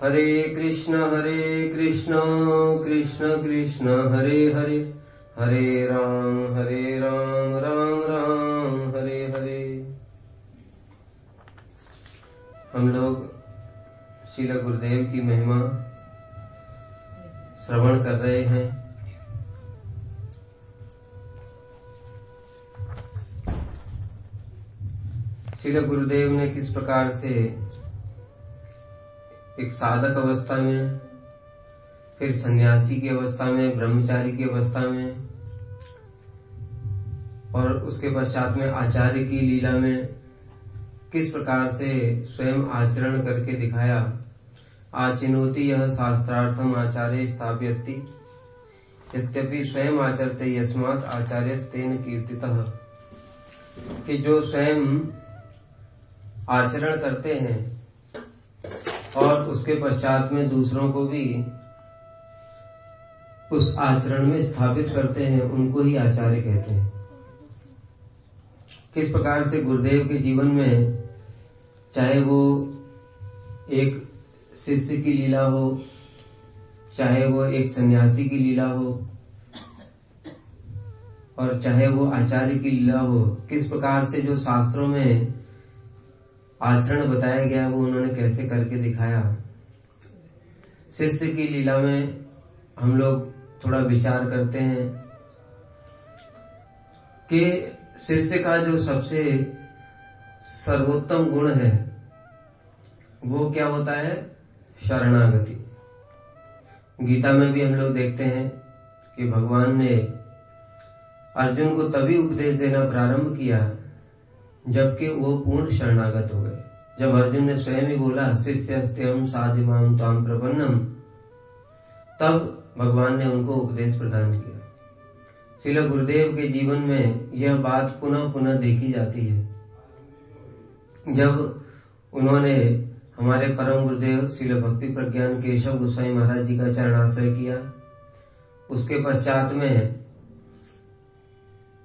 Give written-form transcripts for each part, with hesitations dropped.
हरे कृष्ण कृष्ण कृष्ण हरे हरे, हरे राम राम राम हरे हरे। हम लोग श्रील गुरुदेव की महिमा श्रवण कर रहे हैं। श्रील गुरुदेव ने किस प्रकार से एक साधक अवस्था में, फिर सन्यासी की अवस्था में, ब्रह्मचारी की अवस्था में और उसके पश्चात में आचार्य की लीला में किस प्रकार से स्वयं आचरण करके दिखाया। आचिनोति यह शास्त्रार्थम आचार्य स्थापयति यद्यपि स्वयं आचरते यस्मात् आचार्यस्तेन कीर्तितः, कि जो स्वयं आचरण करते हैं और उसके पश्चात में दूसरों को भी उस आचरण में स्थापित करते हैं, उनको ही आचार्य कहते हैं। किस प्रकार से गुरुदेव के जीवन में, चाहे वो एक शिष्य की लीला हो, चाहे वो एक सन्यासी की लीला हो और चाहे वो आचार्य की लीला हो, किस प्रकार से जो शास्त्रों में आचरण बताया गया वो उन्होंने कैसे करके दिखाया। शिष्य की लीला में हम लोग थोड़ा विचार करते हैं कि शिष्य का जो सबसे सर्वोत्तम गुण है वो क्या होता है? शरणागति। गीता में भी हम लोग देखते हैं कि भगवान ने अर्जुन को तभी उपदेश देना प्रारंभ किया जबकि वो पूर्ण शरणागत हो गए। जब अर्जुन ने स्वयं ही बोला शिष्यस्त्यहं साधिमां त्वां प्रपन्नम, तब भगवान ने उनको उपदेश प्रदान किया। श्रील गुरुदेव के जीवन में यह बात पुनः पुनः देखी जाती है। जब उन्होंने हमारे परम गुरुदेव श्रील भक्ति प्रज्ञान केशव गोस्वामी महाराज जी का चरणाश्रय किया, उसके पश्चात में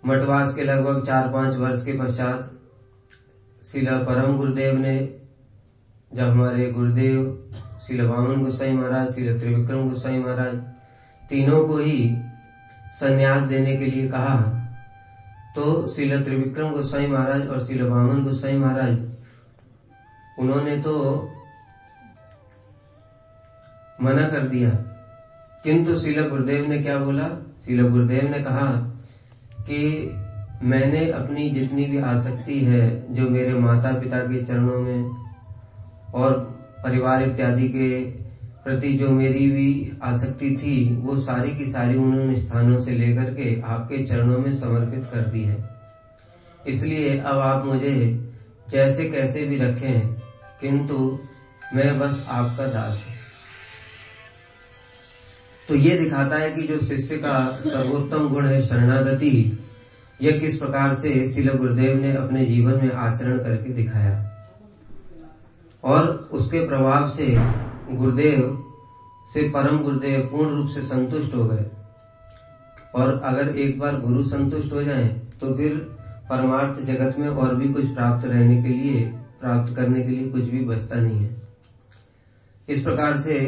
मठवास के लगभग 4-5 वर्ष के पश्चात श्रील परम गुरुदेव ने, जब हमारे गुरुदेव श्रील वामन गोस्वामी महाराज, श्रील त्रिविक्रम गोस्वामी महाराज तीनों को ही संन्यास देने के लिए कहा, तो श्रील त्रिविक्रम गोस्वामी महाराज और श्रील वामन गोस्वामी महाराज उन्होंने तो मना कर दिया। किंतु श्रील गुरुदेव ने क्या बोला? श्रील गुरुदेव ने कहा कि मैंने अपनी जितनी भी आसक्ति है, जो मेरे माता पिता के चरणों में और परिवार इत्यादि के प्रति जो मेरी भी आसक्ति थी, वो सारी की सारी उन्होंने स्थानों से लेकर के आपके चरणों में समर्पित कर दी है। इसलिए अब आप मुझे जैसे कैसे भी रखें, किंतु मैं बस आपका दास हूं। तो ये दिखाता है कि जो शिष्य का सर्वोत्तम गुण है शरणागति, यह किस प्रकार से श्रील गुरुदेव ने अपने जीवन में आचरण करके दिखाया और उसके प्रभाव से गुरुदेव से परम गुरुदेव पूर्ण रूप से संतुष्ट हो गए। और अगर एक बार गुरु संतुष्ट हो जाएं, तो फिर परमार्थ जगत में और भी कुछ प्राप्त करने के लिए कुछ भी बचता नहीं है। इस प्रकार से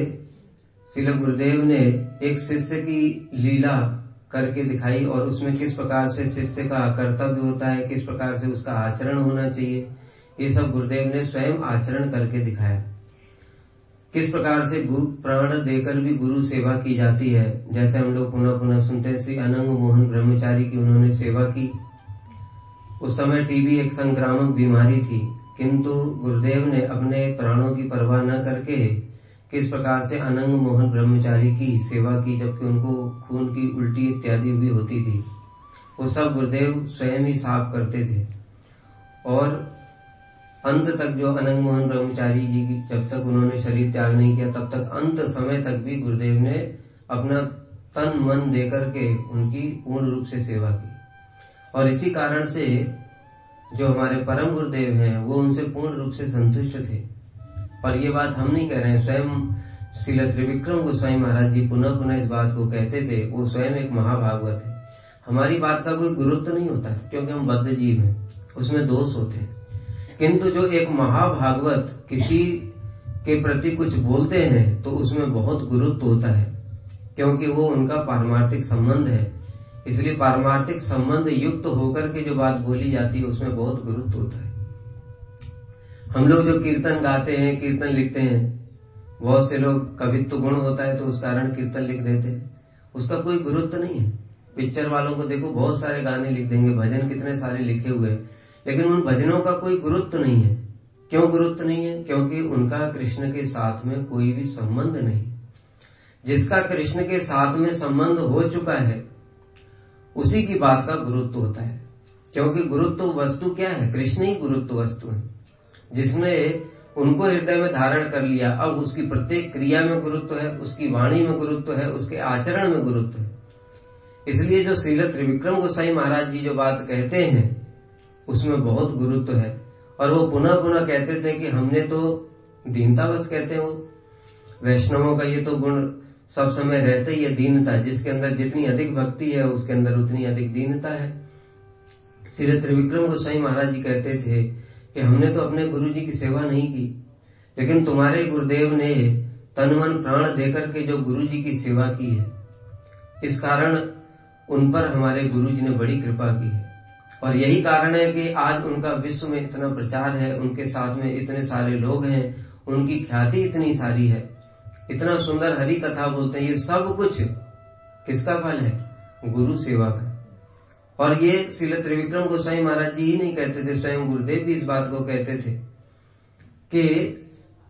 श्रील गुरुदेव ने एक शिष्य की लीला करके दिखाई और उसमें किस प्रकार से शिष्य का कर्तव्य होता है, किस प्रकार से उसका आचरण होना चाहिए, ये सब गुरुदेव ने स्वयं आचरण करके दिखाया। किस प्रकार से प्राण देकर भी गुरु सेवा की जाती है, जैसे हम लोग पुनः पुनः सुनते हैं। श्री अनंग मोहन ब्रह्मचारी की उन्होंने सेवा की। उस समय टीबी एक संक्रामक बीमारी थी, किंतु गुरुदेव ने अपने प्राणों की परवाह न करके किस प्रकार से अनंग मोहन ब्रह्मचारी की सेवा की, जबकि उनको खून की उल्टी इत्यादि भी होती थी। वो सब गुरुदेव स्वयं ही साफ करते थे और अंत तक जो अनंग मोहन ब्रह्मचारी जी की, जब तक उन्होंने शरीर त्याग नहीं किया, तब तक अंत समय तक भी गुरुदेव ने अपना तन मन देकर के उनकी पूर्ण रूप से सेवा की। और इसी कारण से जो हमारे परम गुरुदेव हैं वो उनसे पूर्ण रूप से संतुष्ट थे। और ये बात हम नहीं कह रहे हैं, स्वयं श्रील त्रिविक्रम गोस्वामी महाराज जी पुनः पुनः इस बात को कहते थे। वो स्वयं एक महाभागवत है। हमारी बात का कोई गुरुत्व नहीं होता है, क्योंकि हम बद्ध जीव हैं, उसमें दोष होते हैं। किंतु जो एक महाभागवत किसी के प्रति कुछ बोलते हैं तो उसमें बहुत गुरुत्व होता है, क्योंकि वो उनका पारमार्थिक संबंध है। इसलिए पारमार्थिक संबंध युक्त होकर के जो बात बोली जाती है उसमें बहुत गुरुत्व होता है। हम लोग जो कीर्तन गाते हैं, कीर्तन लिखते हैं, बहुत से लोग कवित्व गुण होता है तो उस कारण कीर्तन लिख देते हैं, उसका कोई गुरुत्व नहीं है। पिक्चर वालों को देखो, बहुत सारे गाने लिख देंगे, भजन कितने सारे लिखे हुए हैं, लेकिन उन भजनों का कोई गुरुत्व नहीं है। क्यों गुरुत्व नहीं है? क्योंकि उनका कृष्ण के साथ में कोई भी संबंध नहीं। जिसका कृष्ण के साथ में संबंध हो चुका है उसी की बात का गुरुत्व होता है, क्योंकि गुरुत्व वस्तु क्या है? कृष्ण ही गुरुत्व वस्तु है। जिसने उनको हृदय में धारण कर लिया, अब उसकी प्रत्येक क्रिया में गुरुत्व है, उसकी वाणी में गुरुत्व है, उसके आचरण में गुरुत्व है। इसलिए जो श्रील त्रिविक्रम गोसाई महाराज जी जो बात कहते हैं उसमें बहुत गुरुत्व है। और वो पुनः पुनः कहते थे कि हमने तो दीनतावश, कहते हैं वो वैष्णवों का ये तो गुण सब समय रहता ही है, दीनता। जिसके अंदर जितनी अधिक भक्ति है उसके अंदर उतनी अधिक दीनता है। श्री त्रिविक्रम गोसाई महाराज जी कहते थे कि हमने तो अपने गुरु जी की सेवा नहीं की, लेकिन तुम्हारे गुरुदेव ने तन मन प्राण देकर के जो गुरु जी की सेवा की है, इस कारण उन पर हमारे गुरु जी ने बड़ी कृपा की है। और यही कारण है कि आज उनका विश्व में इतना प्रचार है, उनके साथ में इतने सारे लोग हैं, उनकी ख्याति इतनी सारी है, इतना सुंदर हरि कथा बोलते हैं। ये सब कुछ किसका फल है? गुरु सेवा का। और ये श्रील त्रिविक्रम गोसाई महाराज जी ही नहीं कहते थे, स्वयं गुरुदेव भी इस बात को कहते थे कि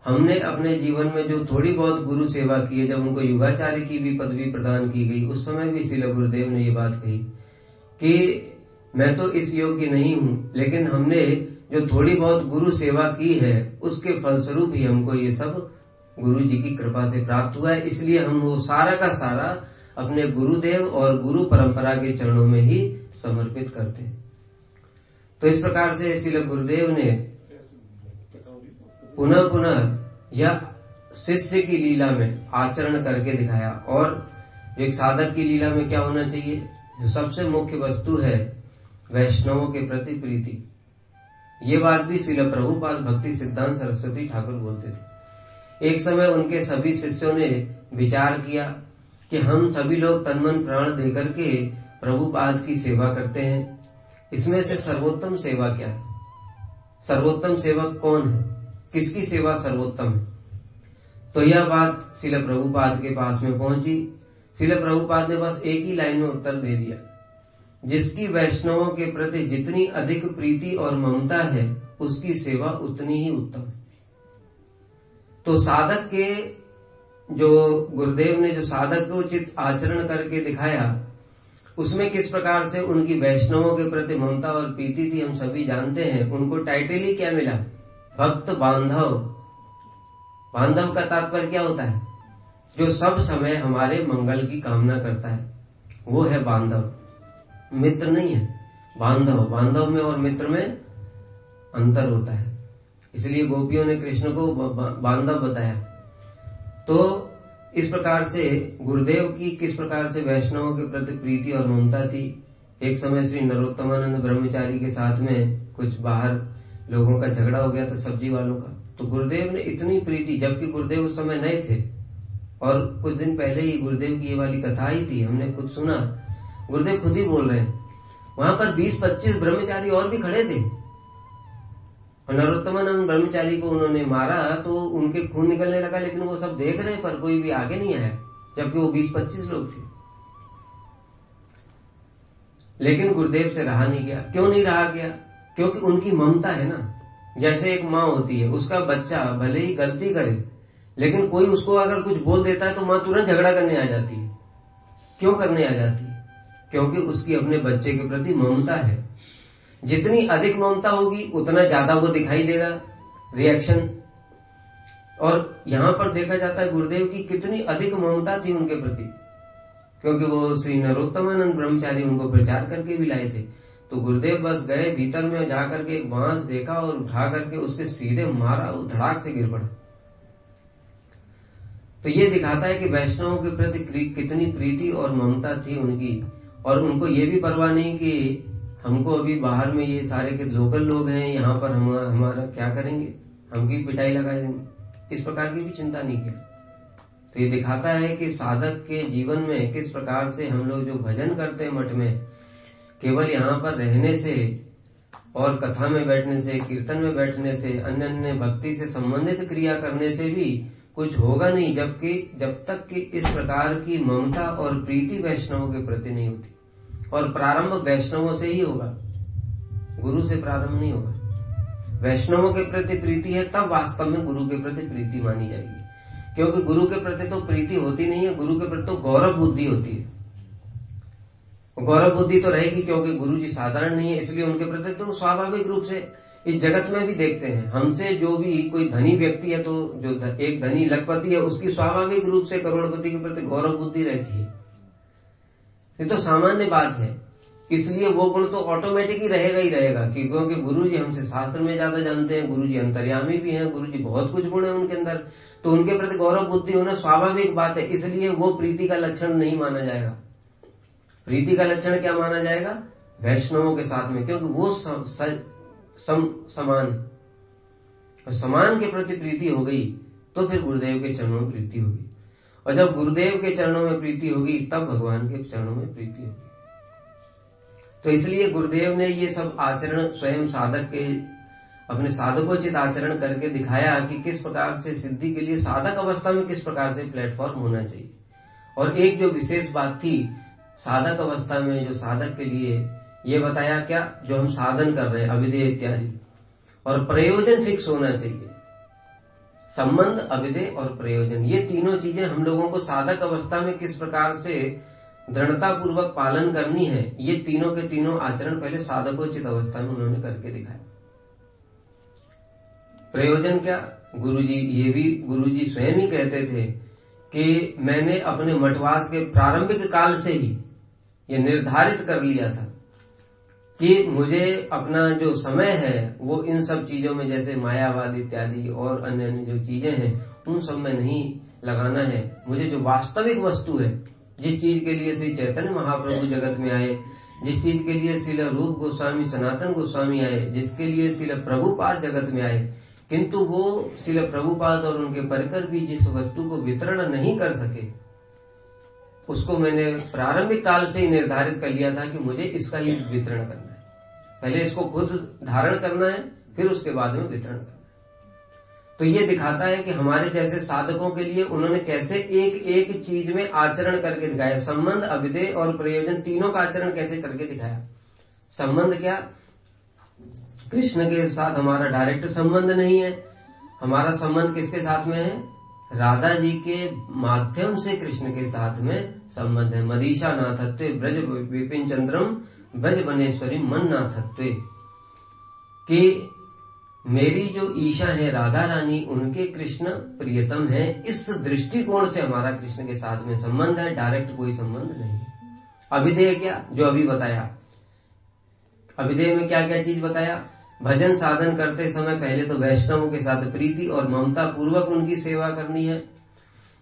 हमने अपने जीवन में जो थोड़ी बहुत गुरु सेवा की है, जब उनको युगाचार्य की भी पदवी प्रदान की गई उस समय भी श्रील गुरुदेव ने ये बात कही कि मैं तो इस योग्य नहीं हूँ, लेकिन हमने जो थोड़ी बहुत गुरु सेवा की है उसके फलस्वरूप ही हमको ये सब गुरु जी की कृपा से प्राप्त हुआ है। इसलिए हम वो सारा का सारा अपने गुरुदेव और गुरु परंपरा के चरणों में ही समर्पित करते हैं। तो इस प्रकार से श्रील गुरुदेव ने पुनः पुनः यह शिष्य की लीला में आचरण करके दिखाया। और एक साधक की लीला में क्या होना चाहिए? जो सबसे मुख्य वस्तु है वैष्णवों के प्रति प्रीति। ये बात भी श्रील प्रभुपाद भक्ति सिद्धांत सरस्वती ठाकुर बोलते थे। एक समय उनके सभी शिष्यों ने विचार किया कि हम सभी लोग तन मन प्राण देकर के प्रभुपाद की सेवा करते हैं, इसमें से सर्वोत्तम सेवा क्या है? सर्वोत्तम सेवक कौन है? किसकी सेवा सर्वोत्तम है? तो यह बात श्रील प्रभुपाद के पास में पहुंची। श्रील प्रभुपाद ने बस एक ही लाइन में उत्तर दे दिया, जिसकी वैष्णवों के प्रति जितनी अधिक प्रीति और ममता है उसकी सेवा उतनी ही उत्तम है। तो साधक के जो गुरुदेव ने जो साधक को उचित आचरण करके दिखाया, उसमें किस प्रकार से उनकी वैष्णवों के प्रति ममता और प्रीति थी हम सभी जानते हैं। उनको टाइटल ही क्या मिला? भक्त बांधव। बांधव का तात्पर्य क्या होता है? जो सब समय हमारे मंगल की कामना करता है, वो है बांधव। मित्र नहीं है, बांधव। बांधव में और मित्र में अंतर होता है, इसलिए गोपियों ने कृष्ण को बांधव बताया। तो इस प्रकार से गुरुदेव की किस प्रकार से वैष्णवों के प्रति प्रीति और ममता थी। एक समय श्री नरोत्तमानंद ब्रह्मचारी के साथ में कुछ बाहर लोगों का झगड़ा हो गया था, सब्जी वालों का। तो गुरुदेव ने इतनी प्रीति, जबकि गुरुदेव उस समय नए थे और कुछ दिन पहले ही गुरुदेव की ये वाली कथा ही थी, हमने खुद सुना, गुरुदेव खुद ही बोल रहे हैं। वहां पर 20-25 ब्रह्मचारी और भी खड़े थे और नरोत्तमानंद ब्रह्मचारी को उन्होंने मारा तो उनके खून निकलने लगा, लेकिन वो सब देख रहे पर कोई भी आगे नहीं आया, जबकि वो 20-25 लोग थे। लेकिन गुरुदेव से रहा नहीं गया। क्यों नहीं रहा गया? क्योंकि उनकी ममता है ना। जैसे एक माँ होती है, उसका बच्चा भले ही गलती करे, लेकिन कोई उसको अगर कुछ बोल देता है तो माँ तुरंत झगड़ा करने आ जाती है। क्यों करने आ जाती है? क्योंकि उसकी अपने बच्चे के प्रति ममता है। जितनी अधिक ममता होगी उतना ज्यादा वो दिखाई देगा रिएक्शन। और यहाँ पर देखा जाता है गुरुदेव की कितनी अधिक ममता थी उनके प्रति, क्योंकि वो श्री नरोत्तमानंद ब्रह्मचारी उनको प्रचार करके भी लाए थे। तो गुरुदेव बस गए भीतर में, जाकर के एक बांस देखा और उठा करके उसके सीधे मारा, वो धड़ाक से गिर पड़ा। तो ये दिखाता है कि वैष्णवों के प्रति कितनी प्रीति और ममता थी उनकी। और उनको ये भी परवाह नहीं कि हमको अभी बाहर में ये सारे के लोकल लोग हैं, यहाँ पर हम हमारा क्या करेंगे, हम की पिटाई लगा देंगे। इस प्रकार की भी चिंता नहीं किया। तो ये दिखाता है कि साधक के जीवन में किस प्रकार से हम लोग जो भजन करते हैं मठ में, केवल यहाँ पर रहने से और कथा में बैठने से, कीर्तन में बैठने से, अन्य अन्य भक्ति से संबंधित क्रिया करने से भी कुछ होगा नहीं, जब तक कि इस प्रकार की ममता और प्रीति वैष्णवों के प्रति नहीं होती। और प्रारंभ वैष्णवों से ही होगा, गुरु से प्रारंभ नहीं होगा। वैष्णवों के प्रति प्रीति है तब वास्तव में गुरु के प्रति प्रीति मानी जाएगी, क्योंकि गुरु के प्रति तो प्रीति होती नहीं है, गुरु के प्रति तो गौरव बुद्धि होती है। गौरव बुद्धि तो रहेगी क्योंकि गुरु जी साधारण नहीं है, इसलिए उनके प्रति तो स्वाभाविक रूप से इस जगत में भी देखते हैं, हमसे जो भी कोई धनी व्यक्ति है, तो जो एक धनी लखपति है, उसकी स्वाभाविक रूप से करोड़पति के प्रति गौरव बुद्धि रहती है। ये तो सामान्य बात है, इसलिए वो गुण तो ऑटोमेटिक ही रहेगा क्योंकि गुरु जी हमसे शास्त्र में ज्यादा जानते हैं, गुरु जी अंतर्यामी भी हैं, गुरु जी बहुत कुछ गुण है उनके अंदर, तो उनके प्रति गौरव बुद्धि होना स्वाभाविक बात है। इसलिए वो प्रीति का लक्षण नहीं माना जाएगा। प्रीति का लक्षण क्या माना जाएगा? वैष्णवों के साथ में, क्योंकि वो समान, और समान के प्रति प्रीति हो गई तो फिर गुरुदेव के चरणों में प्रीति होगी, और जब गुरुदेव के चरणों में प्रीति होगी तब भगवान के चरणों में प्रीति होगी। तो इसलिए गुरुदेव ने ये सब आचरण स्वयं साधक के अपने साधकोचित आचरण करके दिखाया कि किस प्रकार से सिद्धि के लिए साधक अवस्था में किस प्रकार से प्लेटफॉर्म होना चाहिए। और एक जो विशेष बात थी साधक अवस्था में, जो साधक के लिए ये बताया क्या, जो हम साधन कर रहे हैं अभिधेय इत्यादि, और प्रयोजन फिक्स होना चाहिए। संबंध, अभिधेय और प्रयोजन, ये तीनों चीजें हम लोगों को साधक अवस्था में किस प्रकार से दृढ़ता पूर्वक पालन करनी है, ये तीनों के तीनों आचरण पहले साधकोचित अवस्था में उन्होंने करके दिखाया। प्रयोजन क्या, गुरुजी, ये भी गुरुजी स्वयं ही कहते थे कि मैंने अपने मठवास के प्रारंभिक काल से ही ये निर्धारित कर लिया था कि मुझे अपना जो समय है वो इन सब चीजों में, जैसे मायावाद इत्यादि और अन्य अन्य जो चीजें हैं, उन सब में नहीं लगाना है। मुझे जो वास्तविक वस्तु है, जिस चीज के लिए श्री चैतन्य महाप्रभु जगत में आए, जिस चीज के लिए श्रील रूप गोस्वामी, सनातन गोस्वामी आए, जिसके लिए श्रील प्रभुपाद जगत में आए, किंतु वो श्रील प्रभुपाद और उनके परिकर भी जिस वस्तु को वितरण नहीं कर सके, उसको मैंने प्रारंभिक काल से ही निर्धारित कर लिया था कि मुझे इसका ही वितरण करना है। पहले इसको खुद धारण करना है, फिर उसके बाद में वितरण करना है। तो ये दिखाता है कि हमारे जैसे साधकों के लिए उन्होंने कैसे एक एक चीज में आचरण करके दिखाया। संबंध, अभिधेय और प्रयोजन, तीनों का आचरण कैसे करके दिखाया। संबंध क्या, कृष्ण के साथ हमारा डायरेक्ट संबंध नहीं है, हमारा संबंध किसके साथ में है, राधा जी के माध्यम से कृष्ण के साथ में संबंध है। मदीशा नाथत्वे ब्रज विपिन चंद्रम ब्रज बनेश्वरी मन नाथत्वे, कि मेरी जो ईशा है राधा रानी, उनके कृष्ण प्रियतम है, इस दृष्टिकोण से हमारा कृष्ण के साथ में संबंध है, डायरेक्ट कोई संबंध नहीं। अभिधेय क्या, जो अभी बताया, अभिधेय में क्या क्या चीज बताया। भजन साधन करते समय पहले तो वैष्णवों के साथ प्रीति और ममता पूर्वक उनकी सेवा करनी है।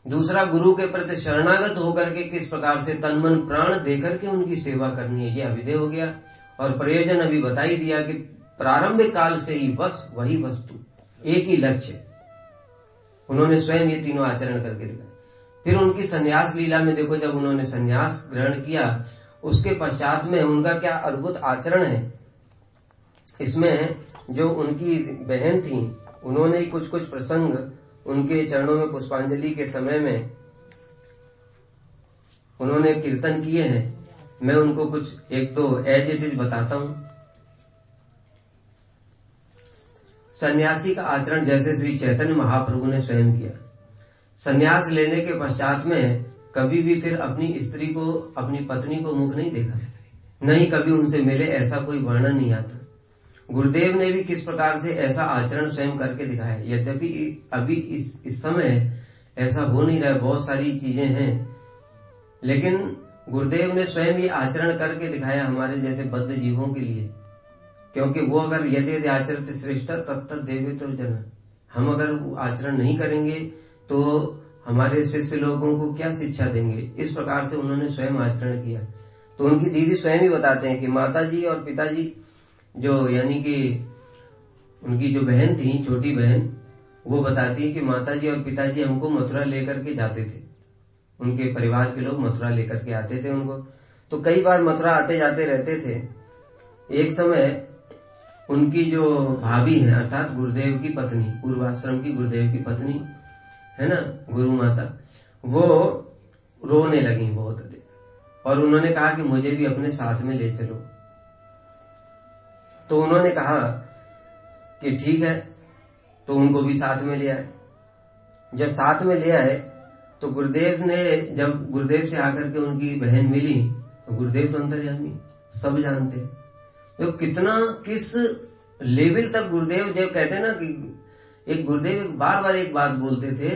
दूसरा, गुरु के प्रति शरणागत होकर के किस प्रकार से तन मन प्राण देकर के उनकी सेवा करनी है, ये अभिधेय हो गया। और प्रयोजन अभी बता ही दिया कि प्रारंभिक काल से ही बस वही वस्तु, एक ही लक्ष्य, उन्होंने स्वयं ये तीनों आचरण करके दिखाए। फिर उनकी संन्यास लीला में देखो, जब उन्होंने संन्यास ग्रहण किया उसके पश्चात में उनका क्या अद्भुत आचरण है। इसमें जो उनकी बहन थी, उन्होंने कुछ कुछ प्रसंग उनके चरणों में पुष्पांजलि के समय में उन्होंने कीर्तन किए हैं। मैं उनको कुछ एक दो एज इट इज बताता हूं। सन्यासी का आचरण जैसे श्री चैतन्य महाप्रभु ने स्वयं किया। सन्यास लेने के पश्चात में कभी भी फिर अपनी स्त्री को, अपनी पत्नी को मुख नहीं देखा, नहीं कभी उनसे मिले, ऐसा कोई वर्णन नहीं आता। गुरुदेव ने भी किस प्रकार से ऐसा आचरण स्वयं करके दिखाया। यद्यपि अभी इस समय ऐसा हो नहीं रहा है, बहुत सारी चीजें हैं, लेकिन गुरुदेव ने स्वयं ये आचरण करके दिखाया हमारे जैसे बद्ध जीवों के लिए। क्योंकि वो अगर यदि आचरित श्रेष्ठ तत्त देवे तो जन, हम अगर वो आचरण नहीं करेंगे तो हमारे शिष्य लोगों को क्या शिक्षा देंगे। इस प्रकार से उन्होंने स्वयं आचरण किया। तो उनकी दीदी स्वयं ही बताते हैं कि माता जी और पिताजी, जो यानी कि उनकी जो बहन थी, छोटी बहन, वो बताती है कि माताजी और पिताजी हमको मथुरा लेकर के जाते थे, उनके परिवार के लोग मथुरा लेकर के आते थे उनको, तो कई बार मथुरा आते जाते रहते थे। एक समय उनकी जो भाभी है अर्थात गुरुदेव की पत्नी, पूर्वाश्रम की गुरुदेव की पत्नी है ना गुरु माता, वो रोने लगी बहुत अधिक और उन्होंने कहा कि मुझे भी अपने साथ में ले चलो। तो उन्होंने कहा कि ठीक है, तो उनको भी साथ में ले आए। जब साथ में ले आए तो गुरुदेव ने, जब गुरुदेव से आकर के उनकी बहन मिली तो गुरुदेव तो अंतर्यामी सब जानते हैं, तो कितना किस लेवल तक गुरुदेव, जब कहते हैं ना कि एक गुरुदेव बार बार एक बात बोलते थे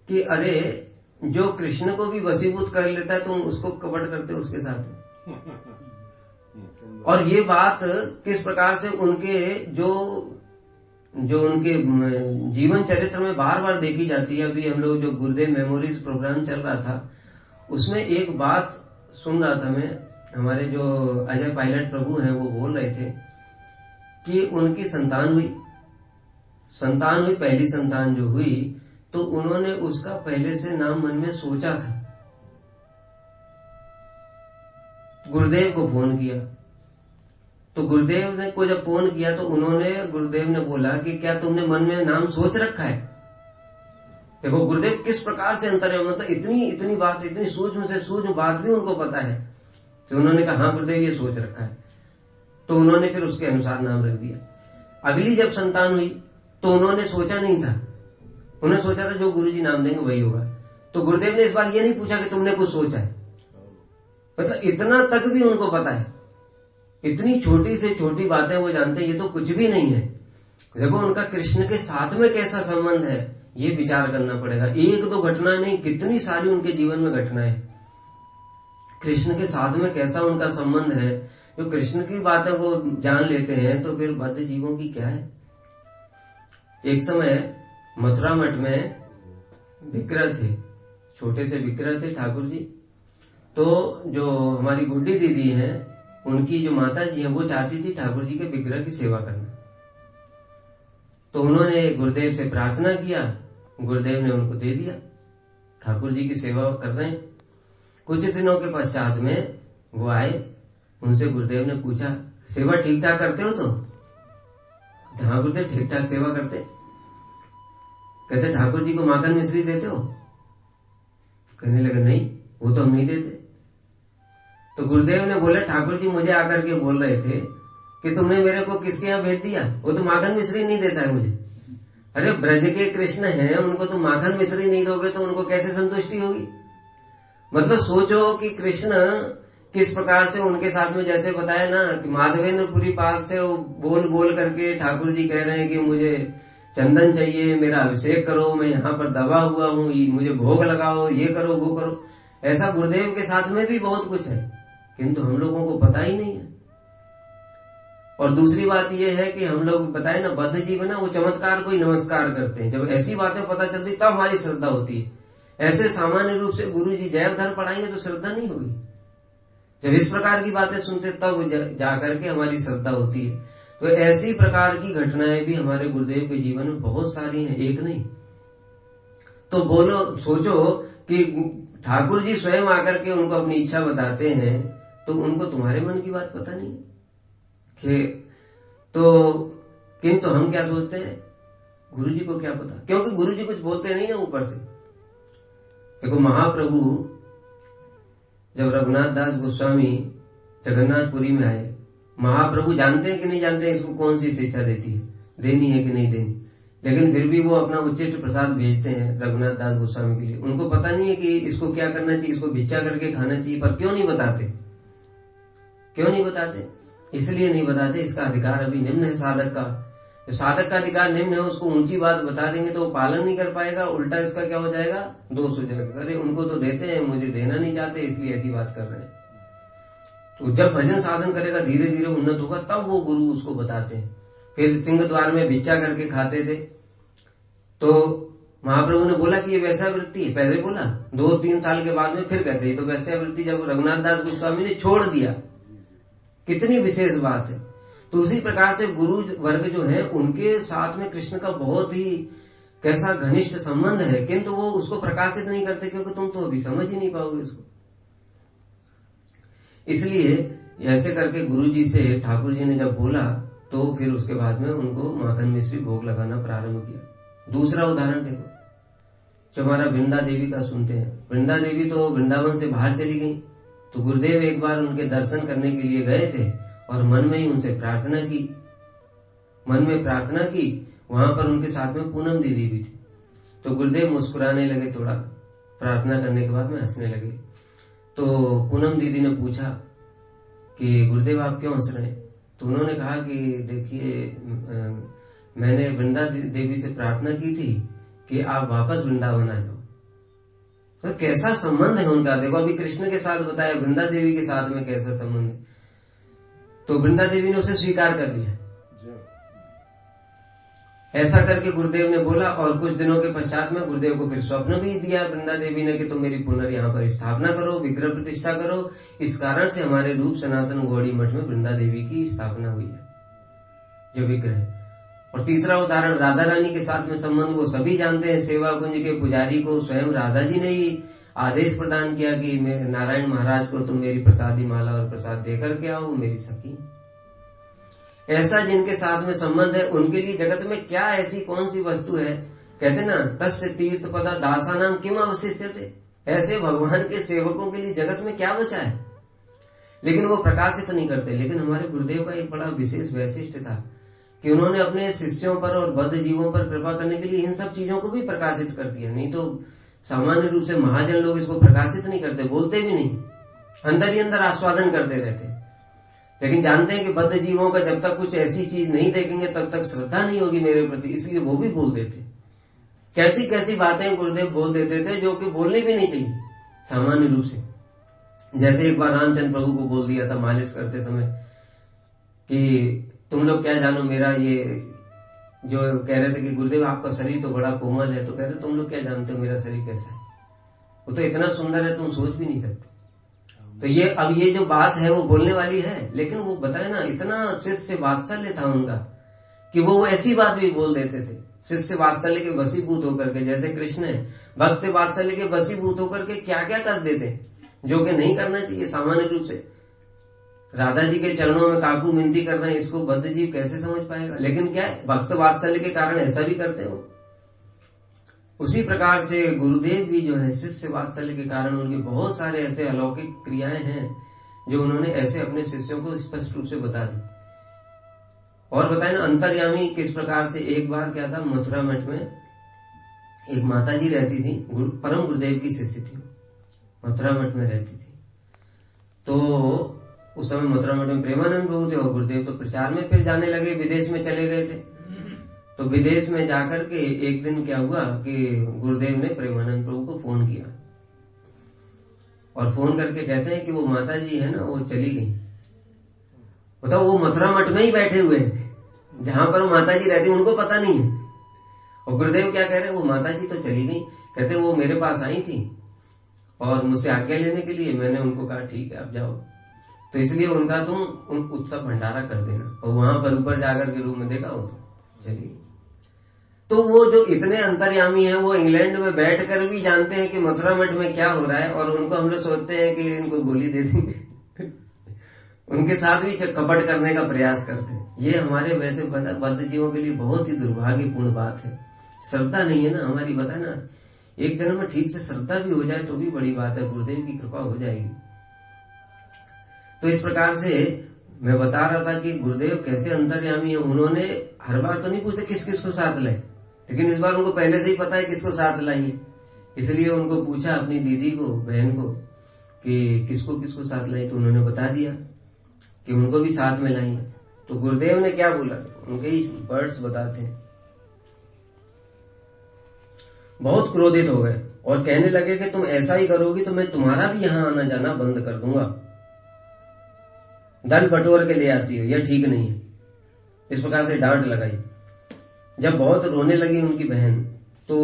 कि अरे जो कृष्ण को भी वशीभूत कर लेता है तुम उसको कपट करते हो उसके साथ। और ये बात किस प्रकार से उनके जो उनके जीवन चरित्र में बार बार देखी जाती है। अभी हम लोग जो गुरुदेव मेमोरीज प्रोग्राम चल रहा था उसमें एक बात सुन रहा था मैं, हमारे जो अजय पायलट प्रभु हैं वो बोल रहे थे कि उनकी संतान हुई, पहली संतान जो हुई तो उन्होंने उसका पहले से नाम मन में सोचा था। गुरुदेव को फोन किया तो गुरुदेव ने को जब फोन किया तो गुरुदेव ने बोला कि क्या तुमने मन में नाम सोच रखा है। देखो गुरुदेव किस प्रकार से अंतर, मतलब इतनी बात, इतनी सूक्ष्म से सूक्ष्म बात भी उनको पता है। तो उन्होंने कहा हाँ गुरुदेव ये सोच रखा है, तो उन्होंने फिर उसके अनुसार नाम रख दिया। अगली जब संतान हुई तो उन्होंने सोचा नहीं था, उन्होंने सोचा था जो गुरुजी नाम देंगे वही होगा। तो गुरुदेव ने इस बार ये नहीं पूछा कि तुमने कुछ सोचा है, मतलब इतना तक भी उनको पता है, इतनी छोटी से छोटी बातें वो जानते हैं, ये तो कुछ भी नहीं है। देखो उनका कृष्ण के साथ में कैसा संबंध है ये विचार करना पड़ेगा। एक दो घटना नहीं, कितनी सारी उनके जीवन में घटनाएं, कृष्ण के साथ में कैसा उनका संबंध है। जो कृष्ण की बातों को जान लेते हैं तो फिर बद्ध जीवों की क्या है। एक समय मथुरा मठ में विग्रह थे, छोटे से विग्रह थे ठाकुर जी। तो जो हमारी गुड्डी दीदी है उनकी जो माता जी है वो चाहती थी ठाकुर जी के विग्रह की सेवा करना। तो उन्होंने गुरुदेव से प्रार्थना किया, गुरुदेव ने उनको दे दिया, ठाकुर जी की सेवा कर रहे हैं। कुछ दिनों के पश्चात में वो आए, उनसे गुरुदेव ने पूछा सेवा ठीक ठाक करते हो? तो हाँ गुरुदेव ठीक ठाक सेवा करते। कहते ठाकुर जी को माखन मिश्री देते हो? कहने लगे नहीं वो तो हम नहीं देते। तो गुरुदेव ने बोला ठाकुर जी मुझे आकर के बोल रहे थे कि तुमने मेरे को किसके यहाँ भेज दिया, वो तो माखन मिश्री नहीं देता है मुझे। अरे ब्रज के कृष्ण हैं, उनको तो माखन मिश्री नहीं दोगे तो उनको कैसे संतुष्टि होगी। मतलब सोचो कि कृष्ण किस प्रकार से उनके साथ में, जैसे बताया ना कि माधवेंद्रपुरी पाक से वो बोल बोल करके ठाकुर जी कह रहे हैं कि मुझे चंदन चाहिए, मेरा अभिषेक करो, मैं यहाँ पर दबा हुआ हूँ, मुझे भोग लगाओ, ये करो वो करो। ऐसा गुरुदेव के साथ में भी बहुत कुछ है किंतु हम लोगों को पता ही नहीं है। और दूसरी बात यह है कि हम लोग बताए ना बद्ध जीवन है वो चमत्कार को ही नमस्कार करते हैं। जब ऐसी बातें पता चलती तब हमारी श्रद्धा होती है। ऐसे सामान्य रूप से गुरु जी जय धर पढ़ाएंगे तो श्रद्धा नहीं होगी। जब इस प्रकार की बातें सुनते तब जाकर के हमारी श्रद्धा होती है। तो ऐसी प्रकार की घटनाएं भी हमारे गुरुदेव के जीवन में बहुत सारी हैं, एक नहीं। तो बोलो सोचो कि ठाकुर जी स्वयं आकर के उनको अपनी इच्छा बताते हैं तो उनको तुम्हारे मन की बात पता नहीं कि तो किंतु हम क्या सोचते हैं गुरु जी को क्या पता, क्योंकि गुरु जी कुछ बोलते नहीं ना ऊपर से। देखो महाप्रभु जब रघुनाथ दास गोस्वामी जगन्नाथपुरी में आए, महाप्रभु जानते हैं कि नहीं जानते हैं इसको कौन सी शिक्षा देती है, देनी है कि नहीं देनी, लेकिन फिर भी वो अपना उच्चिष्ट प्रसाद भेजते हैं रघुनाथ दास गोस्वामी के लिए। उनको पता नहीं है कि इसको क्या करना चाहिए, इसको भिक्षा करके खाना चाहिए, पर क्यों नहीं बताते, क्यों नहीं बताते? इसलिए नहीं बताते, इसका अधिकार अभी निम्न है साधक का। जो साधक का अधिकार निम्न है उसको ऊंची बात बता देंगे तो वो पालन नहीं कर पाएगा, उल्टा इसका क्या हो जाएगा, दोष हो जाएगा। अरे उनको तो देते हैं, मुझे देना नहीं चाहते इसलिए ऐसी बात कर रहे हैं। तो जब भजन साधन करेगा धीरे धीरे उन्नत होगा तब वो गुरु उसको बताते हैं। फिर सिंह द्वार में भिक्षा करके खाते थे तो महाप्रभु ने बोला कि ये वैश्यावृत्ति है, पहले बोला 2-3 साल के बाद में फिर कहते तो वैश्यावृत्ति। जब रघुनाथ दास गोस्वामी ने छोड़ दिया, कितनी विशेष बात है। तो उसी प्रकार से गुरु वर्ग जो है उनके साथ में कृष्ण का बहुत ही कैसा घनिष्ठ संबंध है, किंतु वो उसको प्रकाशित नहीं करते क्योंकि तुम तो अभी समझ ही नहीं पाओगे उसको। इसलिए ऐसे करके गुरुजी से ठाकुर जी ने जब बोला तो फिर उसके बाद में उनको माखन मिश्री भोग लगाना प्रारंभ किया। दूसरा उदाहरण देखो, जो हमारा वृंदा देवी का सुनते हैं। वृंदा देवी तो वृंदावन से बाहर चली गई, तो गुरुदेव एक बार उनके दर्शन करने के लिए गए थे और मन में ही उनसे प्रार्थना की, मन में प्रार्थना की। वहां पर उनके साथ में पूनम दीदी भी थी, तो गुरुदेव मुस्कुराने लगे, थोड़ा प्रार्थना करने के बाद में हंसने लगे। तो पूनम दीदी ने पूछा कि गुरुदेव आप क्यों हंस रहे हैं? तो उन्होंने कहा कि देखिए मैंने वृंदा देवी से प्रार्थना की थी कि आप वापस वृंदावन आ जाओ। तो कैसा संबंध है उनका, देखो अभी कृष्ण के साथ बताया, वृंदा देवी के साथ में कैसा संबंध है। तो वृंदा देवी ने उसे स्वीकार कर लिया। ऐसा करके गुरुदेव ने बोला, और कुछ दिनों के पश्चात में गुरुदेव को फिर स्वप्न भी दिया वृंदा देवी ने कि तुम मेरी पुनर् यहाँ पर स्थापना करो, विग्रह प्रतिष्ठा करो। इस कारण से हमारे रूप सनातन गौड़ी मठ में वृंदा देवी की स्थापना हुई है, जो विग्रह। और तीसरा उदाहरण राधा रानी के साथ में संबंध, वो सभी जानते हैं। सेवा कुंज के पुजारी को स्वयं राधा जी ने ही आदेश प्रदान किया कि नारायण महाराज को तुम मेरी प्रसादी माला और प्रसाद देकर के आओ, वो मेरी सखी। ऐसा जिनके साथ में संबंध है उनके लिए जगत में क्या ऐसी कौन सी वस्तु है, कहते ना तस्य तीर्थ पदा दासा नाम किम अवशिष्यते। ऐसे भगवान के सेवकों के लिए जगत में क्या बचा है, लेकिन वो प्रकाशित नहीं करते। लेकिन हमारे गुरुदेव का एक बड़ा विशेष वैशिष्ट था कि उन्होंने अपने शिष्यों पर और बद्ध जीवों पर कृपा करने के लिए इन सब चीजों को भी प्रकाशित कर दिया। नहीं तो सामान्य रूप से महाजन लोग इसको प्रकाशित नहीं करते, बोलते भी नहीं, अंदर ही अंदर आस्वादन करते रहते। लेकिन जानते हैं कि बद्ध जीवों का जब तक कुछ ऐसी चीज नहीं देखेंगे तब तक श्रद्धा नहीं होगी मेरे प्रति, इसलिए वो भी बोल देते। कैसी कैसी बातें गुरुदेव बोल देते थे जो कि बोलनी भी नहीं चाहिए सामान्य रूप से। जैसे एक बार रामचंद्र प्रभु को बोल दिया था मालिश करते समय कि तुम लोग क्या जानो मेरा ये, जो कह रहे थे कि गुरुदेव आपका शरीर तो बड़ा कोमल है, तो कह रहे तुम लोग क्या जानते हो मेरा शरीर कैसा है, वो तो इतना सुंदर है तुम सोच भी नहीं सकते। तो ये अब ये जो बात है वो बोलने वाली है, लेकिन वो बताए ना इतना शिष्य वात्सल्य था उनका कि वो ऐसी बात भी बोल देते थे शिष्य वात्सल्य के वशीभूत होकर के। जैसे कृष्ण है भक्त वात्सल्य के वशीभूत होकर के क्या क्या कर देते जो कि नहीं करना चाहिए सामान्य रूप से। राधा जी के चरणों में काकू मिनती कर रहे हैं, इसको बद्ध जीव कैसे समझ पाएगा, लेकिन क्या है भक्त वात्सल्य के कारण ऐसा भी करते हो। उसी प्रकार से गुरुदेव भी जो है शिष्य वात्सल्य के कारण उनके बहुत सारे ऐसे अलौकिक क्रियाएं हैं जो उन्होंने ऐसे अपने शिष्यों को स्पष्ट रूप से बता दी। और बताए ना अंतर्यामी किस प्रकार से। एक बार क्या था, मथुरा मठ में एक माता जी रहती थी, परम गुरुदेव की शिष्य थी, मथुरा मठ में रहती थी। तो उस समय मथुरा मठ में प्रेमानंद प्रभु थे और गुरुदेव तो प्रचार में फिर जाने लगे, विदेश में चले गए थे। तो विदेश में जाकर के एक दिन क्या हुआ कि गुरुदेव ने प्रेमानंद प्रभु को फोन किया और फोन करके कहते हैं कि वो माता जी है ना वो चली गई। बताओ वो मथुरा मठ में ही बैठे हुए हैं जहां पर माता जी रहती, उनको पता नहीं है। और गुरुदेव क्या कह रहे हैं, वो माता जी तो चली गई। कहते वो मेरे पास आई थी और मुझसे आज्ञा लेने के लिए, मैंने उनको कहा ठीक है आप जाओ, तो इसलिए उनका तुम उत्सव भंडारा कर देना। और वहां पर ऊपर जाकर के रूम में देखा हो तो चलिए। तो वो जो इतने अंतर्यामी हैं वो इंग्लैंड में बैठकर भी जानते हैं कि मथुरा मठ में क्या हो रहा है, और उनको हम लोग सोचते हैं कि इनको गोली दे देंगे उनके साथ भी कपट करने का प्रयास करते हैं। ये हमारे वैसे बद्ध जीवों के लिए बहुत ही दुर्भाग्यपूर्ण बात है। श्रद्धा नहीं है ना हमारी, बताए ना एक जन्म में ठीक से श्रद्धा भी हो जाए तो भी बड़ी बात है, गुरुदेव की कृपा हो जाएगी। तो इस प्रकार से मैं बता रहा था कि गुरुदेव कैसे अंतर्यामी है। उन्होंने हर बार तो नहीं पूछते किस किस को साथ लाए, लेकिन इस बार उनको पहले से ही पता है किसको साथ लाइए, इसलिए उनको पूछा अपनी दीदी को, बहन को कि किसको किसको साथ लाई, तो उन्होंने बता दिया कि उनको भी साथ में लाई। तो गुरुदेव ने क्या बोला, उनके ही वर्ड्स बताते हैं। बहुत क्रोधित हो गए और कहने लगे कि तुम ऐसा ही करोगी तो मैं तुम्हारा भी यहां आना जाना बंद कर दूंगा, दल बटोर के ले आती हो, यह ठीक नहीं है। इस प्रकार से डांट लगाई। जब बहुत रोने लगी उनकी बहन तो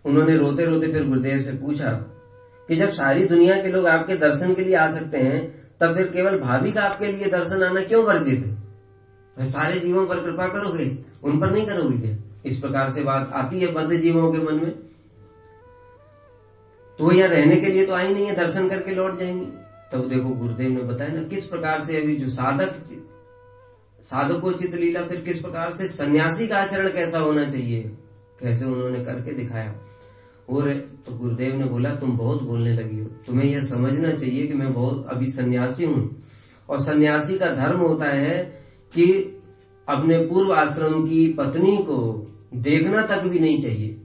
उन्होंने रोते रोते फिर गुरुदेव से पूछा कि जब सारी दुनिया के लोग आपके दर्शन के लिए आ सकते हैं तब फिर केवल भाभी का आपके लिए दर्शन आना क्यों वर्जित है? सारे जीवों पर कृपा करोगे, उन पर नहीं करोगे क्या? इस प्रकार से बात आती है बद्ध जीवों के मन में। तो वो यहाँ रहने के लिए तो आई नहीं है, दर्शन करके लौट जाएंगी। तब देखो गुरुदेव ने बताया ना किस प्रकार से अभी जो साधकोचित लीला, फिर किस प्रकार से सन्यासी का आचरण कैसा होना चाहिए, कैसे उन्होंने करके दिखाया। और तो गुरुदेव ने बोला तुम बहुत बोलने लगी हो, तुम्हें यह समझना चाहिए कि मैं बहुत अभी सन्यासी हूं, और सन्यासी का धर्म होता है कि अपने पूर्व आश्रम की पत्नी को देखना तक भी नहीं चाहिए।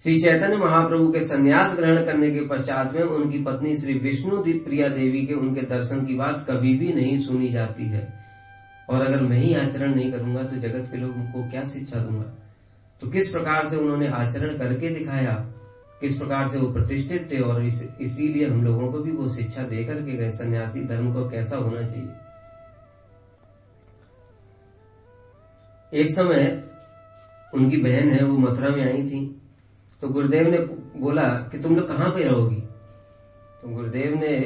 श्री चैतन्य महाप्रभु के सन्यास ग्रहण करने के पश्चात में उनकी पत्नी श्री विष्णु प्रिया देवी के उनके दर्शन की बात कभी भी नहीं सुनी जाती है। और अगर मैं ही आचरण नहीं करूंगा तो जगत के लोगों को क्या शिक्षा दूंगा। तो किस प्रकार से उन्होंने आचरण करके दिखाया, किस प्रकार से वो प्रतिष्ठित थे, और इसीलिए हम लोगों को भी वो शिक्षा दे करके गए सन्यासी धर्म को कैसा होना चाहिए। एक समय उनकी बहन है वो मथुरा में आई थी, तो गुरुदेव ने बोला कि तुम लोग कहाँ पे रहोगी। तो गुरुदेव ने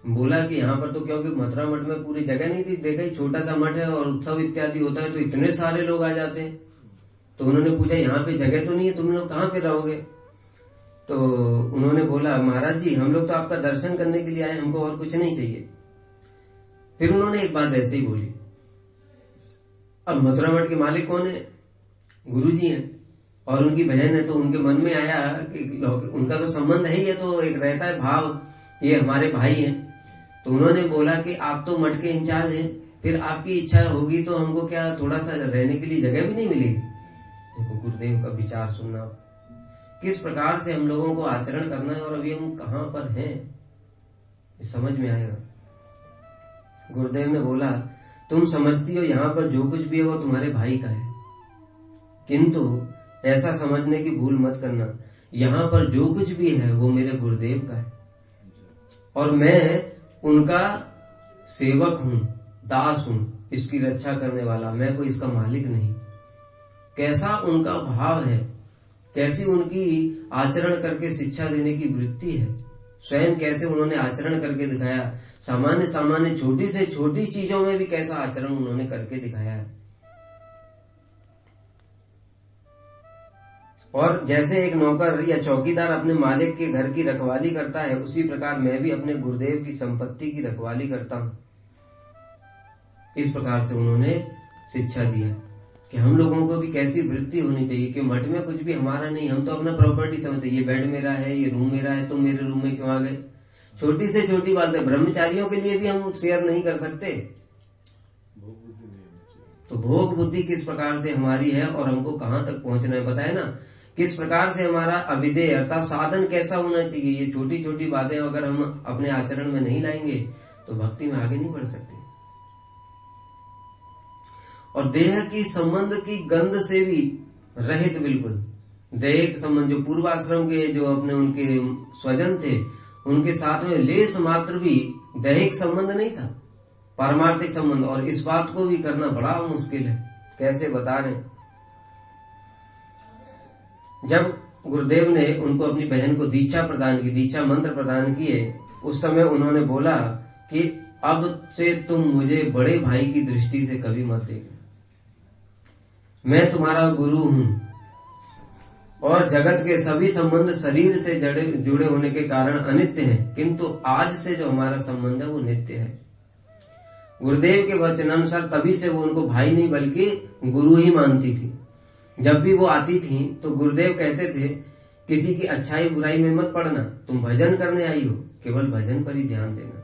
बोला कि यहाँ पर तो, क्योंकि मथुरा मठ में पूरी जगह नहीं थी, देखा ही छोटा सा मठ है और उत्सव इत्यादि होता है तो इतने सारे लोग आ जाते हैं। तो उन्होंने पूछा यहाँ पे जगह तो नहीं है, तुम लोग कहाँ पे रहोगे। तो उन्होंने बोला महाराज जी हम लोग तो आपका दर्शन करने के लिए आए, हमको और कुछ नहीं चाहिए। फिर उन्होंने एक बात ऐसे ही बोली, अब मथुरा मठ के मालिक कौन है, गुरु जी हैं, और उनकी बहन है। तो उनके मन में आया कि उनका तो संबंध है ही है, तो एक रहता है भाव, ये हमारे भाई हैं। तो उन्होंने बोला कि आप तो मठ के इंचार्ज हैं, फिर आपकी इच्छा होगी तो हमको क्या थोड़ा सा रहने के लिए जगह भी नहीं मिलेगी। देखो गुरुदेव का विचार सुनना, किस प्रकार से हम लोगों को आचरण करना है और अभी हम कहाँ पर हैं ये समझ में आएगा। गुरुदेव ने बोला तुम समझती हो यहाँ पर जो कुछ भी है वो तुम्हारे भाई का है, किंतु ऐसा समझने की भूल मत करना, यहाँ पर जो कुछ भी है वो मेरे गुरुदेव का है और मैं उनका सेवक हूँ, दास हूँ, इसकी रक्षा करने वाला, मैं कोई इसका मालिक नहीं। कैसा उनका भाव है, कैसी उनकी आचरण करके शिक्षा देने की वृत्ति है, स्वयं कैसे उन्होंने आचरण करके दिखाया। सामान्य सामान्य छोटी से छोटी चीजों में भी कैसा आचरण उन्होंने करके दिखाया है। और जैसे एक नौकर या चौकीदार अपने मालिक के घर की रखवाली करता है, उसी प्रकार मैं भी अपने गुरुदेव की संपत्ति की रखवाली करता हूँ। इस प्रकार से उन्होंने शिक्षा दिया कि हम लोगों को भी कैसी वृत्ति होनी चाहिए कि मठ में कुछ भी हमारा नहीं, हम तो अपना प्रॉपर्टी समझते, ये बेड मेरा है, ये रूम मेरा है, तुम मेरे रूम में क्यों आ गए। छोटी से छोटी बात है, ब्रह्मचारियों के लिए भी हम शेयर नहीं कर सकते। तो भोग बुद्धि किस प्रकार से हमारी है और हमको कहाँ तक पहुंचना है, बताए ना। किस प्रकार से हमारा अभिधेय अर्थात साधन कैसा होना चाहिए, ये छोटी छोटी बातें अगर हम अपने आचरण में नहीं लाएंगे तो भक्ति में आगे नहीं बढ़ सकते। और देह की संबंध की गंध से भी रहित, बिल्कुल दैहिक संबंध, जो पूर्वाश्रम के जो अपने उनके स्वजन थे उनके साथ में लेस मात्र भी दैहिक संबंध नहीं था, पारमार्थिक संबंध। और इस बात को भी करना बड़ा मुश्किल है। कैसे बता रहे, जब गुरुदेव ने उनको अपनी बहन को दीक्षा प्रदान की, दीक्षा मंत्र प्रदान किए, उस समय उन्होंने बोला कि अब से तुम मुझे बड़े भाई की दृष्टि से कभी मत देखना, मैं तुम्हारा गुरु हूं और जगत के सभी संबंध शरीर से जुड़े होने के कारण अनित्य हैं, किंतु आज से जो हमारा संबंध है वो नित्य है। गुरुदेव के वचनानुसार तभी से वो उनको भाई नहीं बल्कि गुरु ही मानती थी। जब भी वो आती थी तो गुरुदेव कहते थे किसी की अच्छाई बुराई में मत पड़ना, तुम भजन करने आई हो, केवल भजन पर ही ध्यान देना।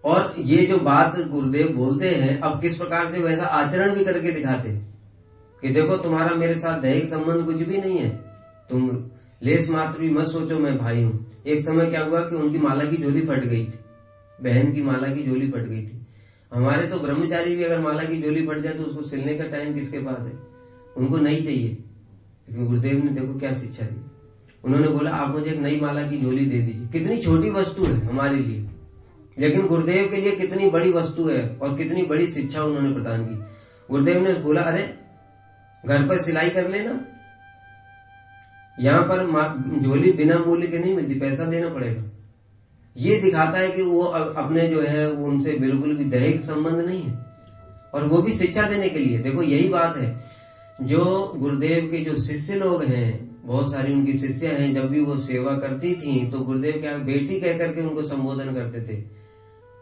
और ये जो बात गुरुदेव बोलते हैं, अब किस प्रकार से वैसा आचरण भी करके दिखाते कि देखो तुम्हारा मेरे साथ दैहिक संबंध कुछ भी नहीं है, तुम लेस मात्र भी मत सोचो मैं भाई हूं। एक समय क्या हुआ कि उनकी माला की झोली फट गई थी, बहन की माला की झोली फट गई थी। हमारे तो ब्रह्मचारी भी अगर माला की झोली फट जाए तो उसको सिलने का टाइम किसके पास है, उनको नहीं चाहिए। लेकिन गुरुदेव ने देखो क्या शिक्षा दी, उन्होंने बोला आप मुझे एक नई माला की झोली दे दीजिए। कितनी छोटी वस्तु है हमारे लिए, लेकिन गुरुदेव के लिए कितनी बड़ी वस्तु है और कितनी बड़ी शिक्षा उन्होंने प्रदान की। गुरुदेव ने बोला अरे घर पर सिलाई कर लेना, यहाँ पर झोली बिना मूल्य के नहीं मिलती, पैसा देना पड़ेगा। ये दिखाता है कि वो अपने जो है वो उनसे बिल्कुल भी दैहिक संबंध नहीं है, और वो भी शिक्षा देने के लिए। देखो यही बात है, जो गुरुदेव के जो शिष्य लोग हैं, बहुत सारी उनकी शिष्य हैं, जब भी वो सेवा करती थी तो गुरुदेव क्या बेटी कह करके उनको संबोधन करते थे,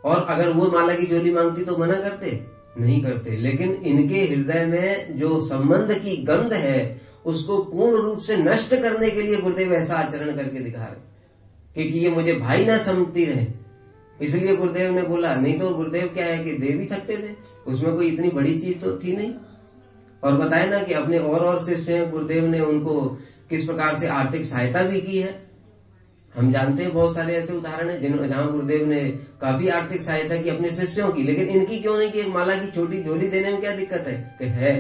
और अगर वो माला की झोली मांगती तो मना करते नहीं करते। लेकिन इनके हृदय में जो संबंध की गंध है उसको पूर्ण रूप से नष्ट करने के लिए गुरुदेव ऐसा आचरण करके दिखा रहे कि ये मुझे भाई ना समझती रहे, इसलिए गुरुदेव ने बोला। नहीं तो गुरुदेव क्या है कि दे भी सकते थे, उसमें कोई इतनी बड़ी चीज तो थी नहीं। और बताए ना कि अपने और शिष्य हैं, गुरुदेव ने उनको किस प्रकार से आर्थिक सहायता भी की है। हम जानते हैं बहुत सारे ऐसे उदाहरण हैं जहां गुरुदेव ने काफी आर्थिक सहायता की अपने शिष्यों की, लेकिन इनकी क्यों नहीं की। एक माला की छोटी झोली देने में क्या दिक्कत है कि है,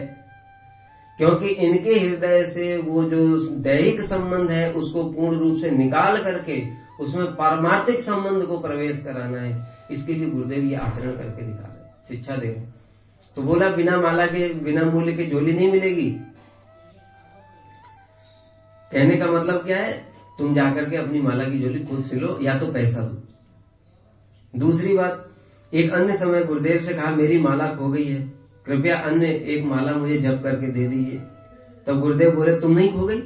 क्योंकि इनके हृदय से वो जो दैहिक संबंध है उसको पूर्ण रूप से निकाल करके उसमें पारमार्थिक संबंध को प्रवेश कराना है। इसके लिए गुरुदेव ये आचरण करके दिखा रहे, शिक्षा दे रहे। तो बोला बिना माला के, बिना मूल्य के झोली नहीं मिलेगी। कहने का मतलब क्या है, तुम जाकर के अपनी माला की झोली खुद सिलो या तो पैसा दो। दूसरी बात, एक अन्य समय गुरुदेव से कहा मेरी माला खो गई है, कृपया अन्य एक माला मुझे जप करके दे दीजिए। तब गुरुदेव बोले तुम नहीं खो गई,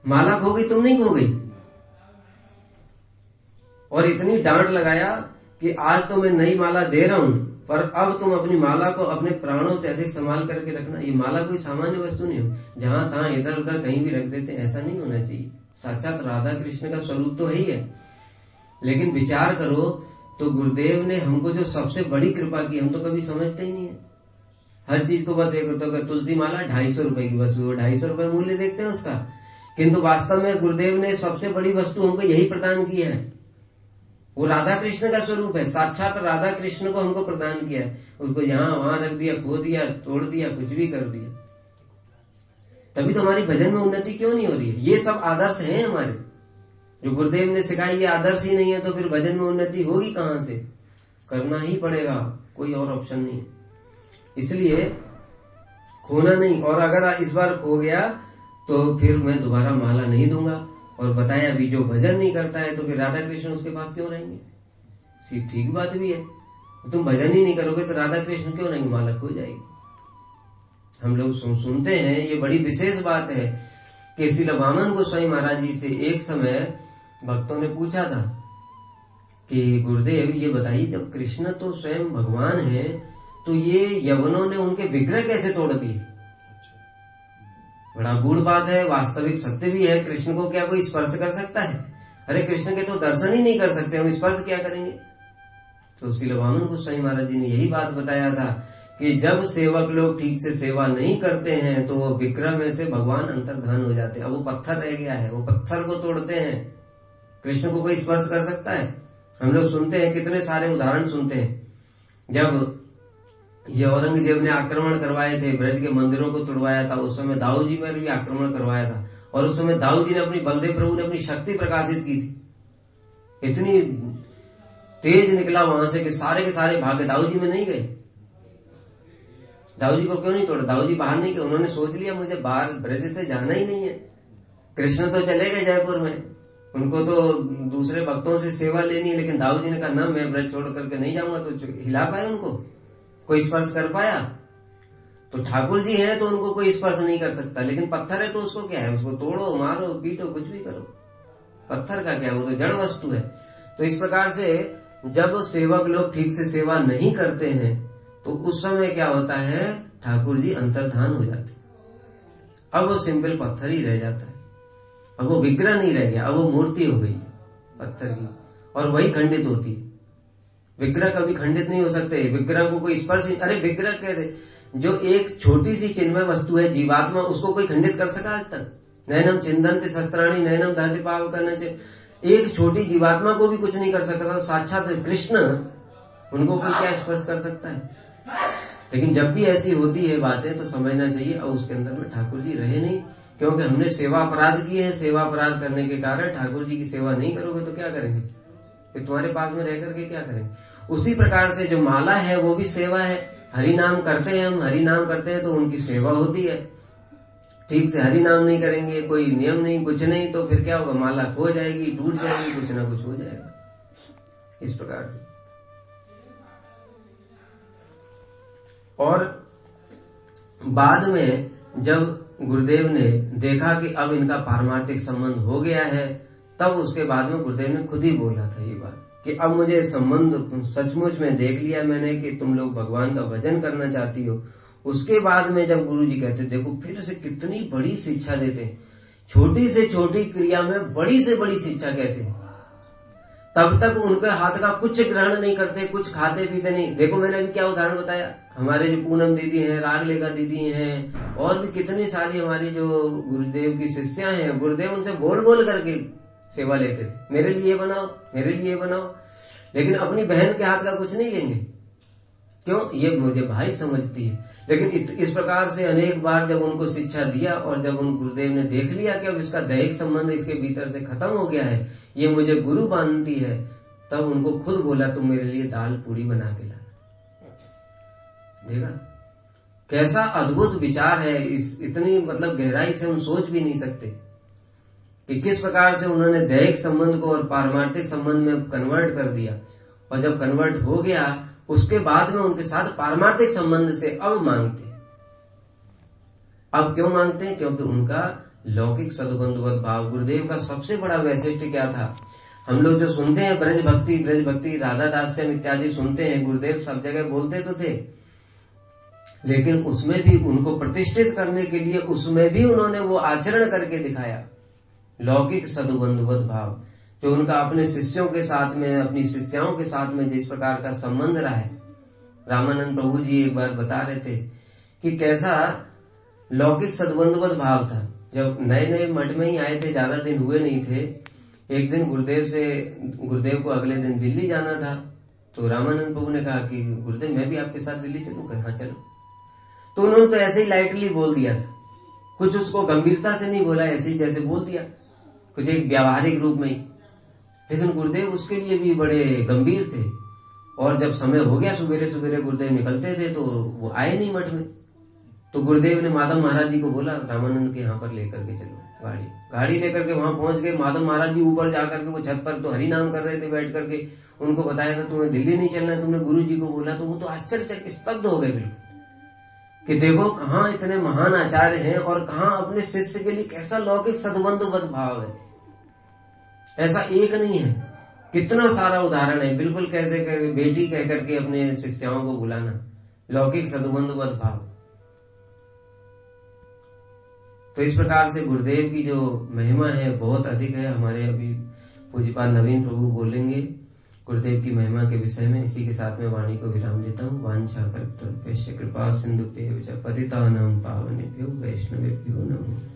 माला खो गई, तुम नहीं खो गई। और इतनी डांट लगाया कि आज तो मैं नई माला दे रहा हूं, पर अब तुम अपनी माला को अपने प्राणों से अधिक संभाल करके रखना। ये माला कोई सामान्य वस्तु नहीं हो, जहां तहां इधर उधर कहीं भी रख देते, ऐसा नहीं होना चाहिए। साक्षात राधा कृष्ण का स्वरूप तो है ही है। लेकिन विचार करो तो गुरुदेव ने हमको जो सबसे बड़ी कृपा की, हम तो कभी समझते ही नहीं है। हर चीज को बस एक तो तुलसी माला 250 रुपए की, बस वो 250 रुपए मूल्य देखते हैं उसका, किंतु वास्तव में गुरुदेव ने सबसे बड़ी वस्तु हमको यही प्रदान की है। वो राधा कृष्ण का स्वरूप है, साक्षात राधा कृष्ण को हमको प्रदान किया है। उसको यहाँ वहां रख दिया, खो दिया, तोड़ दिया, कुछ भी कर दिया। तभी तो हमारी भजन में उन्नति क्यों नहीं हो रही है। ये सब आदर्श हैं हमारे, जो गुरुदेव ने सिखाई। ये आदर्श ही नहीं है तो फिर भजन में उन्नति होगी कहां से। करना ही पड़ेगा, कोई और ऑप्शन नहीं है। इसलिए खोना नहीं, और अगर इस बार खो गया तो फिर मैं दोबारा माला नहीं दूंगा। और बताया अभी जो भजन नहीं करता है तो फिर राधा कृष्ण उसके पास क्यों रहेंगे। ठीक बात भी है, तुम भजन ही नहीं करोगे तो राधा कृष्ण क्यों रहेंगे, माला खो जाएगी। हम लोग सुनते हैं, ये बड़ी विशेष बात है कि श्री वामन गोस्वामी महाराज जी से एक समय भक्तों ने पूछा था कि गुरुदेव ये बताइए, जब कृष्ण तो स्वयं भगवान है तो ये यवनों ने उनके विग्रह कैसे तोड़ दिए। बड़ा गूढ़ बात है, वास्तविक सत्य भी है। कृष्ण को क्या कोई स्पर्श कर सकता है? अरे कृष्ण के तो दर्शन ही नहीं कर सकते, हम स्पर्श क्या करेंगे। तो श्री वामन गोस्वामी महाराज जी ने यही बात बताया था कि जब सेवक लोग ठीक से सेवा नहीं करते हैं तो वो विग्रह में से भगवान अंतर्धान हो जाते हैं। अब वो पत्थर रह गया है, वो पत्थर को तोड़ते हैं। कृष्ण को कोई स्पर्श कर सकता है? हम लोग सुनते हैं, कितने सारे उदाहरण सुनते हैं। जब ये औरंगजेब ने आक्रमण करवाए थे, ब्रज के मंदिरों को तोड़वाया था, उस समय दाऊ जी पर भी आक्रमण करवाया था। और उस समय दाऊ जी ने अपनी, बलदेव प्रभु ने अपनी शक्ति प्रकाशित की थी। इतनी तेज निकला वहां से कि सारे के सारे भागे, दाऊ जी में नहीं गए। दाऊ जी को क्यों नहीं तोड़ा? दाऊ जी बाहर नहीं गए, उन्होंने सोच लिया मुझे बाहर ब्रज से जाना ही नहीं है। कृष्ण तो चले गए जयपुर में, उनको तो दूसरे भक्तों से सेवा लेनी है, लेकिन दाऊ जी ने कहा ना, मैं ब्रज छोड़ करके नहीं जाऊंगा। तो हिला पाए उनको? कोई स्पर्श कर पाया? तो ठाकुर जी हैं तो उनको कोई स्पर्श नहीं कर सकता, लेकिन पत्थर है तो उसको क्या है, उसको तोड़ो, मारो, पीटो, कुछ भी करो। पत्थर का क्या, वो तो जड़ वस्तु है। तो इस प्रकार से जब सेवक लोग ठीक से सेवा नहीं करते हैं तो उस समय क्या होता है, ठाकुर जी अंतर्धान हो जाते। अब वो सिंपल पत्थर ही रह जाता है, अब वो विग्रह नहीं रह गया, अब वो मूर्ति हो गई पत्थर की, और वही खंडित होती है। विग्रह कभी खंडित नहीं हो सकते, विग्रह को कोई स्पर्श, अरे विग्रह कह दे, जो एक छोटी सी चिन्मय वस्तु है जीवात्मा, उसको कोई खंडित कर सका आज तक? नैनम चिंदन्ति शस्त्राणी नैनम दहति पाप करने से एक छोटी जीवात्मा को भी कुछ नहीं कर सकता। साक्षात कृष्ण, उनको कोई क्या स्पर्श कर सकता है? लेकिन जब भी ऐसी होती है बातें तो समझना चाहिए अब उसके अंदर में ठाकुर जी रहे नहीं, क्योंकि हमने सेवा अपराध किए हैं। सेवा अपराध करने के कारण ठाकुर जी की सेवा नहीं करोगे तो क्या करेंगे, फिर तुम्हारे पास में रह करके क्या करेंगे। उसी प्रकार से जो माला है वो भी सेवा है। हरि नाम करते हैं हम, हरि नाम करते हैं तो उनकी सेवा होती है। ठीक से हरि नाम नहीं करेंगे, कोई नियम नहीं, कुछ नहीं, तो फिर क्या होगा, माला खो जाएगी, टूट जाएगी, कुछ ना कुछ हो जाएगा। इस प्रकार से। और बाद में जब गुरुदेव ने देखा कि अब इनका पारमार्थिक संबंध हो गया है, तब उसके बाद में गुरुदेव ने खुद ही बोला था ये बात कि अब मुझे संबंध सचमुच में देख लिया मैंने कि तुम लोग भगवान का भजन करना चाहती हो। उसके बाद में जब गुरु जी कहते, देखो फिर से कितनी बड़ी शिक्षा देते, छोटी से छोटी क्रिया में बड़ी से बड़ी शिक्षा कैसे। तब तक उनके हाथ का कुछ ग्रहण नहीं करते, कुछ खाते पीते नहीं। देखो मैंने अभी क्या उदाहरण बताया, हमारे जो पूनम दीदी हैं, रागलेखा दीदी हैं, और भी कितनी सारी हमारी जो गुरुदेव की शिष्या हैं, गुरुदेव उनसे बोल बोल करके सेवा लेते थे, मेरे लिए बनाओ, मेरे लिए बनाओ। लेकिन अपनी बहन के हाथ का कुछ नहीं लेंगे, क्यों, ये मुझे भाई समझती है। लेकिन इस प्रकार से अनेक बार जब उनको शिक्षा दिया और जब उन गुरुदेव ने देख लिया कि अब इसका दैहिक संबंध इसके भीतर से खत्म हो गया है, ये मुझे गुरु मानती है, तब उनको खुद बोला तुम मेरे लिए दाल पूरी बना के लाना। देखा कैसा अद्भुत विचार है, इतनी मतलब गहराई से हम सोच भी नहीं सकते कि किस प्रकार से उन्होंने दैहिक संबंध को और पारमार्थिक संबंध में कन्वर्ट कर दिया। और जब कन्वर्ट हो गया उसके बाद में उनके साथ पारमार्थिक संबंध से अब मांगते। अब क्यों मांगते हैं, क्योंकि उनका लौकिक सद्बंधुवत भाव। गुरुदेव का सबसे बड़ा वैशिष्ट्य क्या था, हम लोग जो सुनते हैं ब्रज भक्ति राधा दास्यम इत्यादि सुनते हैं, गुरुदेव सब जगह बोलते तो थे, लेकिन उसमें भी उनको प्रतिष्ठित करने के लिए उसमें भी उन्होंने वो आचरण करके दिखाया, लौकिक सद्बंधुवत भाव, जो उनका अपने शिष्यों के साथ में, अपनी शिष्याओं के साथ में जिस प्रकार का संबंध रहा है। रामानंद प्रभु जी एक बार बता रहे थे कि कैसा लौकिक सद्बंधुवत भाव था। जब नए नए मठ में ही आए थे, ज्यादा दिन हुए नहीं थे, एक दिन गुरुदेव को अगले दिन दिल्ली जाना था, तो रामानंद प्रभु ने कहा कि गुरुदेव मैं भी आपके साथ दिल्ली चलूं। हाँ चलो। तो उन्होंने तो ऐसे ही लाइटली बोल दिया था, कुछ उसको गंभीरता से नहीं बोला, ऐसे ही जैसे बोल दिया, कुछ एक व्यावहारिक रूप में ही। लेकिन गुरुदेव उसके लिए भी बड़े गंभीर थे। और जब समय हो गया, सवेरे सवेरे गुरुदेव निकलते थे तो वो आए नहीं मठ में। तो गुरुदेव ने माधव महाराज जी को बोला रामानंद के यहाँ पर लेकर के चलो गाड़ी लेकर के वहां पहुंच गए। माधव महाराज जी ऊपर जाकर के वो छत पर तो हरि नाम कर रहे थे बैठ करके, उनको बताया था तुम्हें दिल्ली नहीं चलना, तुमने गुरु जी को बोला। तो वो तो आश्चर्यचकित स्तब्ध हो गए बिल्कुल कि देखो कहाँ इतने महान आचार्य हैं और कहाँ अपने शिष्य के लिए कैसा लौकिक सद्बंधुवत भाव है। ऐसा एक नहीं है, कितना सारा उदाहरण है। बिल्कुल कैसे बेटी कह करके अपने शिष्याओं को बुलाना, लौकिक सद्बंधुवत भाव। तो इस प्रकार से गुरुदेव की जो महिमा है बहुत अधिक है। हमारे अभी पूज्यपाद नवीन प्रभु बोलेंगे गुरुदेव की महिमा के विषय में। इसी के साथ में वाणी को विराम देता हूँ। वांछा कल्पतरुभ्यश्च कृपा सिंधुभ्येव च पतितानां पावनेभ्यो वैष्णवेभ्यो नमः।